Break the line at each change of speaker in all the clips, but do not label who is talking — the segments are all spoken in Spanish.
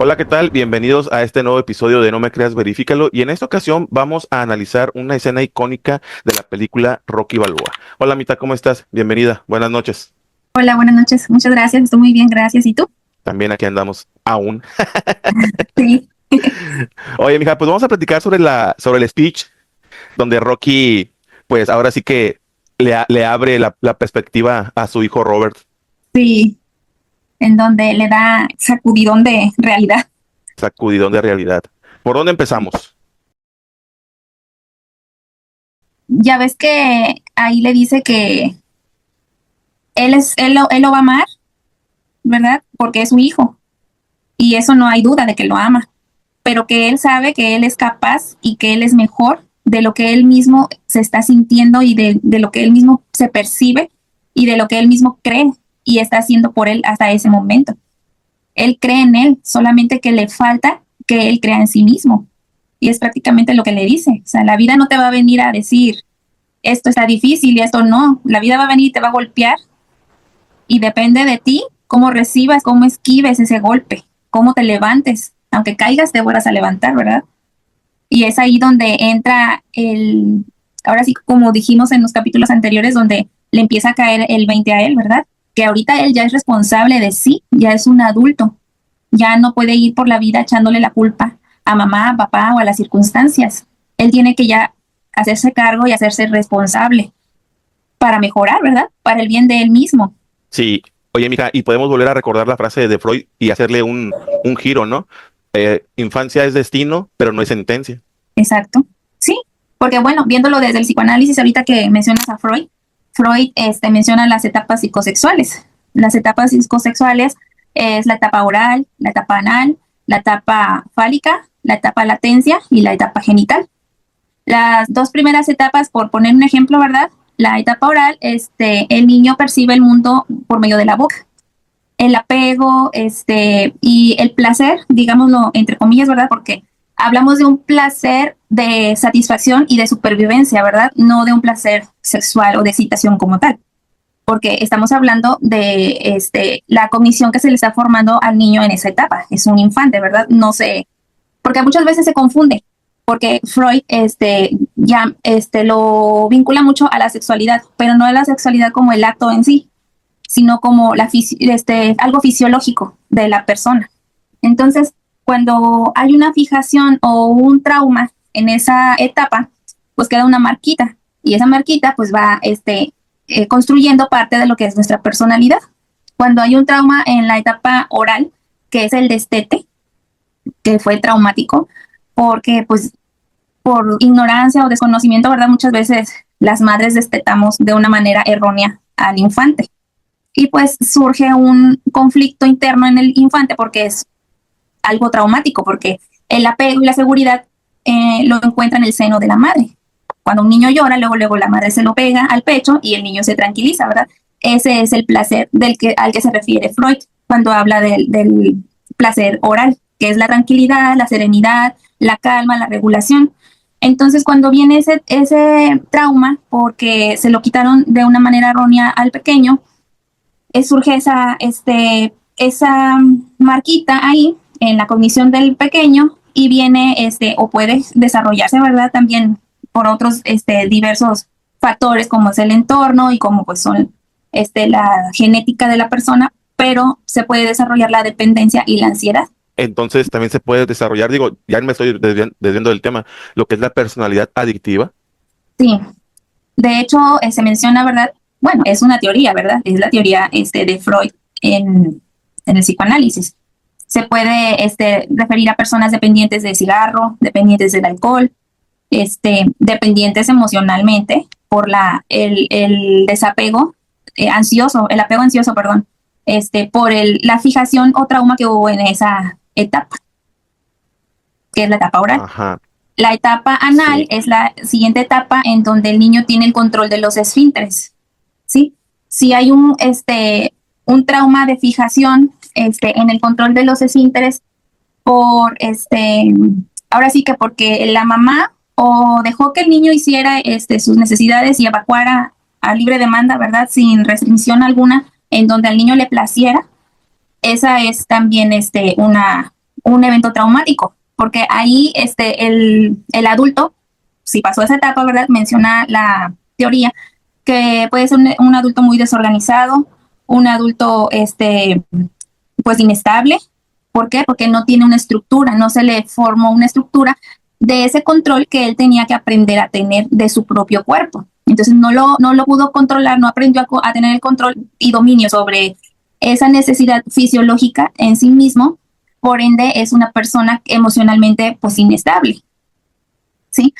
Hola, ¿qué tal? Bienvenidos a este nuevo episodio de No me creas, verifícalo. Y en esta ocasión vamos a analizar una escena icónica de la película Rocky Balboa. Hola, Mita, ¿cómo estás? Bienvenida. Buenas noches.
Hola, buenas noches. Muchas gracias. Estoy muy bien, gracias. ¿Y tú?
También aquí andamos aún.
Sí.
Oye, mija, pues vamos a platicar sobre el speech donde Rocky, pues ahora sí que le abre la perspectiva a su hijo Robert.
Sí, en donde le da sacudidón de realidad.
Sacudidón de realidad. ¿Por dónde empezamos?
Ya ves que ahí le dice que él lo va a amar, ¿verdad? Porque es su hijo. Y eso no hay duda de que lo ama. Pero que él sabe que él es capaz y que él es mejor de lo que él mismo se está sintiendo y de lo que él mismo se percibe y de lo que él mismo cree y está haciendo por él hasta ese momento. Él cree en él, solamente que le falta que él crea en sí mismo. Y es prácticamente lo que le dice. O sea, la vida no te va a venir a decir, esto está difícil y esto no. La vida va a venir y te va a golpear y depende de ti cómo recibas, cómo esquives ese golpe, cómo te levantes. Aunque caigas, te vuelvas a levantar, ¿verdad? Y es ahí donde entra ahora sí, como dijimos en los capítulos anteriores, donde le empieza a caer el 20 a él, ¿verdad? Que ahorita él ya es responsable de sí, ya es un adulto, ya no puede ir por la vida echándole la culpa a mamá, a papá o a las circunstancias. Él tiene que ya hacerse cargo y hacerse responsable para mejorar, ¿verdad? Para el bien de él mismo.
Sí, oye, mija, y podemos volver a recordar la frase de Freud y hacerle un giro, ¿no? Infancia es destino, pero no es sentencia.
Exacto. Sí, porque bueno, viéndolo desde el psicoanálisis, ahorita que mencionas a Freud, Freud menciona las etapas psicosexuales. Las etapas psicosexuales es la etapa oral, la etapa anal, la etapa fálica, la etapa latencia y la etapa genital. Las dos primeras etapas, por poner un ejemplo, ¿verdad? La etapa oral, el niño percibe el mundo por medio de la boca. El apego, y el placer, digámoslo entre comillas, ¿verdad? Porque hablamos de un placer de satisfacción y de supervivencia, ¿verdad? No de un placer sexual o de excitación como tal. Porque estamos hablando de la cognición que se le está formando al niño en esa etapa. Es un infante, ¿verdad? No sé, porque muchas veces se confunde, porque Freud ya lo vincula mucho a la sexualidad, pero no a la sexualidad como el acto en sí, sino como algo fisiológico de la persona. Entonces, cuando hay una fijación o un trauma en esa etapa, pues queda una marquita y esa marquita pues va construyendo parte de lo que es nuestra personalidad. Cuando hay un trauma en la etapa oral, que es el destete, que fue traumático, porque pues por ignorancia o desconocimiento, ¿verdad? Muchas veces las madres destetamos de una manera errónea al infante. Y pues surge un conflicto interno en el infante porque es algo traumático, porque el apego y la seguridad lo encuentra en el seno de la madre. Cuando un niño llora, luego la madre se lo pega al pecho y el niño se tranquiliza, ¿verdad? Ese es el placer al que se refiere Freud cuando habla del placer oral, que es la tranquilidad, la serenidad, la calma, la regulación. Entonces, cuando viene ese trauma, porque se lo quitaron de una manera errónea al pequeño, surge esa marquita ahí en la cognición del pequeño y viene, o puede desarrollarse, ¿verdad? También por otros, diversos factores como es el entorno y como pues son, la genética de la persona, pero se puede desarrollar la dependencia y la ansiedad.
Entonces también se puede desarrollar, digo, ya me estoy desviando del tema, lo que es la personalidad adictiva.
Sí, de hecho, se menciona, ¿verdad? Bueno, es una teoría, ¿verdad? Es la teoría de Freud en el psicoanálisis. Se puede referir a personas dependientes del cigarro, dependientes del alcohol, dependientes emocionalmente por el desapego ansioso, el apego ansioso, perdón, por la fijación o trauma que hubo en esa etapa, que es la etapa oral.
Ajá,
La etapa anal
sí.
es la siguiente etapa en donde el niño tiene el control de los esfínteres, ¿sí? Si hay un trauma de fijación en el control de los esfínteres por ahora sí que porque la mamá o dejó que el niño hiciera sus necesidades y evacuara a libre demanda, ¿verdad? Sin restricción alguna, en donde al niño le placiera, esa es también una un evento traumático, porque ahí el adulto, si pasó esa etapa, ¿verdad? Menciona la teoría que puede ser un adulto muy desorganizado, un adulto pues inestable. ¿Por qué? Porque no tiene una estructura, no se le formó una estructura de ese control que él tenía que aprender a tener de su propio cuerpo. Entonces no lo pudo controlar, no aprendió a tener el control y dominio sobre esa necesidad fisiológica en sí mismo, por ende es una persona emocionalmente pues inestable, ¿sí?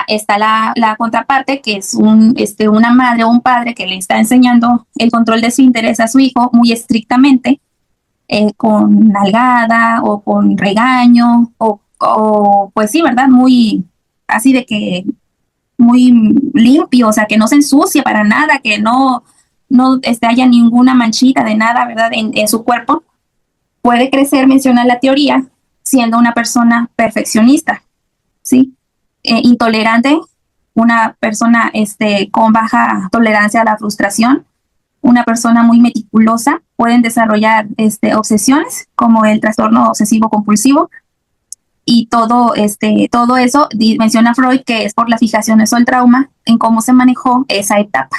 Está la contraparte, que es una madre o un padre que le está enseñando el control de su interés a su hijo muy estrictamente, con nalgada o con regaño, o pues sí, ¿verdad? Muy así de que muy limpio, o sea, que no se ensucie para nada, que no haya ninguna manchita de nada, ¿verdad? En su cuerpo. Puede crecer, menciona la teoría, siendo una persona perfeccionista, ¿sí? Intolerante, una persona con baja tolerancia a la frustración, una persona muy meticulosa, pueden desarrollar obsesiones como el trastorno obsesivo compulsivo, y todo eso menciona Freud que es por las fijaciones o el trauma en cómo se manejó esa etapa.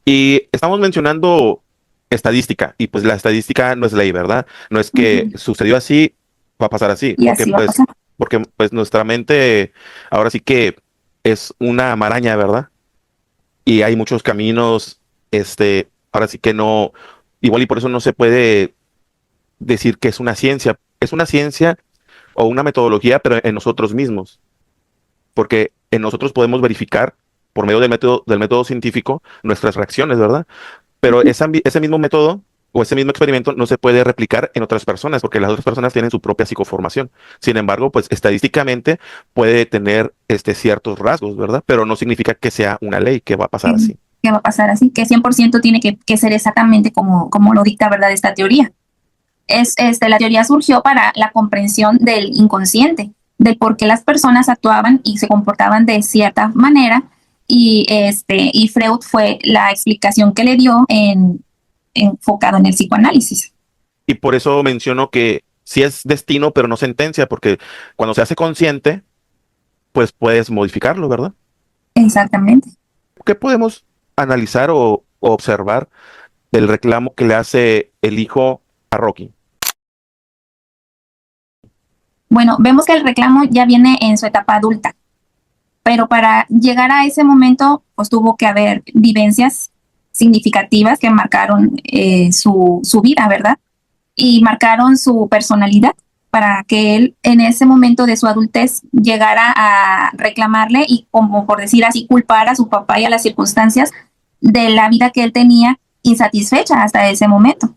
Y estamos mencionando estadística, y pues la estadística no es ley, ¿verdad? No es que sucedió así, va a pasar así,
Y así va a pasar.
porque pues nuestra mente ahora sí que es una maraña, ¿verdad? Y hay muchos caminos, ahora sí que no, igual y por eso no se puede decir que es una ciencia o una metodología, pero en nosotros mismos, porque en nosotros podemos verificar por medio del método científico nuestras reacciones, ¿verdad? Pero ese mismo método o ese mismo experimento no se puede replicar en otras personas, porque las otras personas tienen su propia psicoformación. Sin embargo, pues estadísticamente puede tener ciertos rasgos, ¿verdad? Pero no significa que sea una ley que va a pasar así.
¿Qué va a pasar así? Que 100% tiene que ser exactamente como lo dicta, ¿verdad? Esta teoría. La teoría surgió para la comprensión del inconsciente, de por qué las personas actuaban y se comportaban de cierta manera, y Freud fue la explicación que le dio enfocado en el psicoanálisis.
Y por eso menciono que sí es destino, pero no sentencia, porque cuando se hace consciente, pues puedes modificarlo, ¿verdad?
Exactamente.
¿Qué podemos analizar o observar del reclamo que le hace el hijo a Rocky?
Bueno, vemos que el reclamo ya viene en su etapa adulta, pero para llegar a ese momento, pues tuvo que haber vivencias significativas que marcaron su vida, ¿verdad? Y marcaron su personalidad para que él en ese momento de su adultez llegara a reclamarle y, como por decir así, culpar a su papá y a las circunstancias de la vida que él tenía insatisfecha hasta ese momento.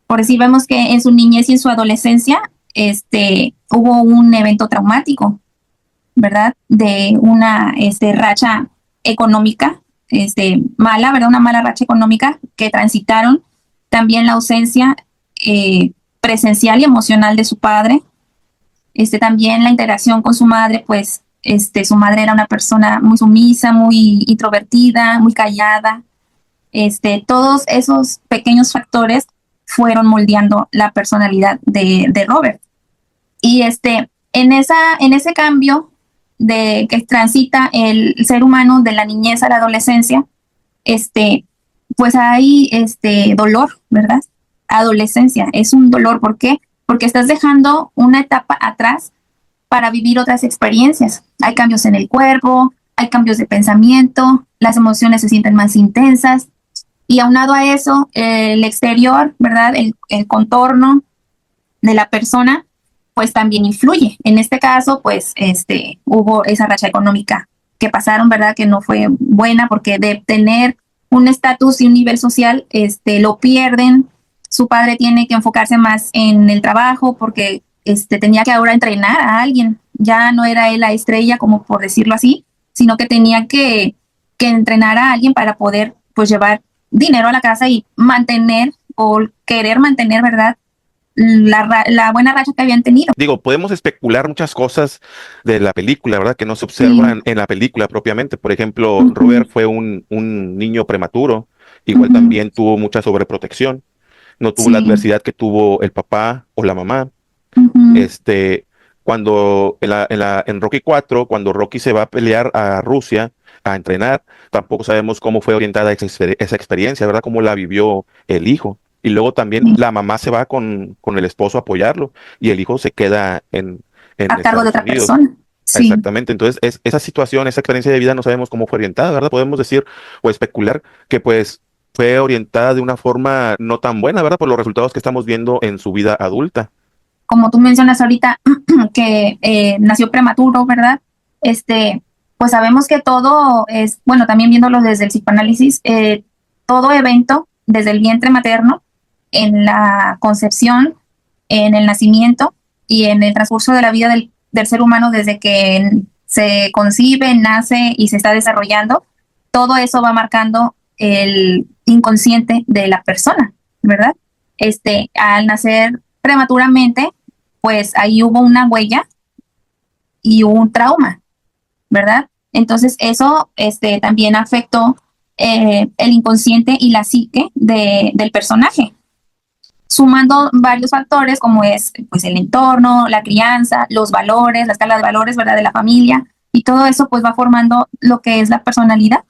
Por decir, vemos que en su niñez y en su adolescencia hubo un evento traumático, ¿verdad? De una racha económica mala, ¿verdad? Una mala racha económica que transitaron, también la ausencia presencial y emocional de su padre, también la interacción con su madre, pues su madre era una persona muy sumisa, muy introvertida, muy callada. Todos esos pequeños factores fueron moldeando la personalidad de Robert. Y en ese cambio de que transita el ser humano de la niñez a la adolescencia, pues hay dolor, ¿verdad? Adolescencia es un dolor. ¿Por qué? Porque estás dejando una etapa atrás para vivir otras experiencias. Hay cambios en el cuerpo, hay cambios de pensamiento, las emociones se sienten más intensas, y aunado a eso, el exterior, ¿verdad? El contorno de la persona, pues también influye. En este caso, pues hubo esa racha económica que pasaron, ¿verdad? Que no fue buena, porque de tener un estatus y un nivel social, lo pierden. Su padre tiene que enfocarse más en el trabajo porque tenía que ahora entrenar a alguien. Ya no era él la estrella, como por decirlo así, sino que tenía que entrenar a alguien para poder pues llevar dinero a la casa y mantener o querer mantener, ¿verdad? La buena racha que habían tenido.
Digo, podemos especular muchas cosas de la película, ¿verdad? Que no se observan en la película propiamente. Por ejemplo, Robert fue un niño prematuro, igual también tuvo mucha sobreprotección, no tuvo la adversidad que tuvo el papá o la mamá.
Ujú.
En Rocky 4, cuando Rocky se va a pelear a Rusia a entrenar, tampoco sabemos cómo fue orientada esa experiencia, ¿verdad? Cómo la vivió el hijo. Y luego también
Sí,
la mamá se va con el esposo a apoyarlo y el hijo se queda en
a cargo de
Estados
otra
Unidos.
persona. Sí.
Exactamente. Entonces, esa situación, esa experiencia de vida no sabemos cómo fue orientada, ¿verdad? Podemos decir o especular que pues fue orientada de una forma no tan buena, ¿verdad? Por los resultados que estamos viendo en su vida adulta.
Como tú mencionas ahorita, que nació prematuro, ¿verdad? Este, pues sabemos que todo es, bueno, también viéndolo desde el psicoanálisis, todo evento desde el vientre materno, en la concepción, en el nacimiento y en el transcurso de la vida del ser humano desde que se concibe, nace y se está desarrollando, todo eso va marcando el inconsciente de la persona, ¿verdad? Al nacer prematuramente, pues ahí hubo una huella y un trauma, ¿verdad? Entonces eso también afectó el inconsciente y la psique del personaje, sumando varios factores como es pues el entorno, la crianza, los valores, la escala de valores, ¿verdad? De la familia y todo eso pues va formando lo que es la personalidad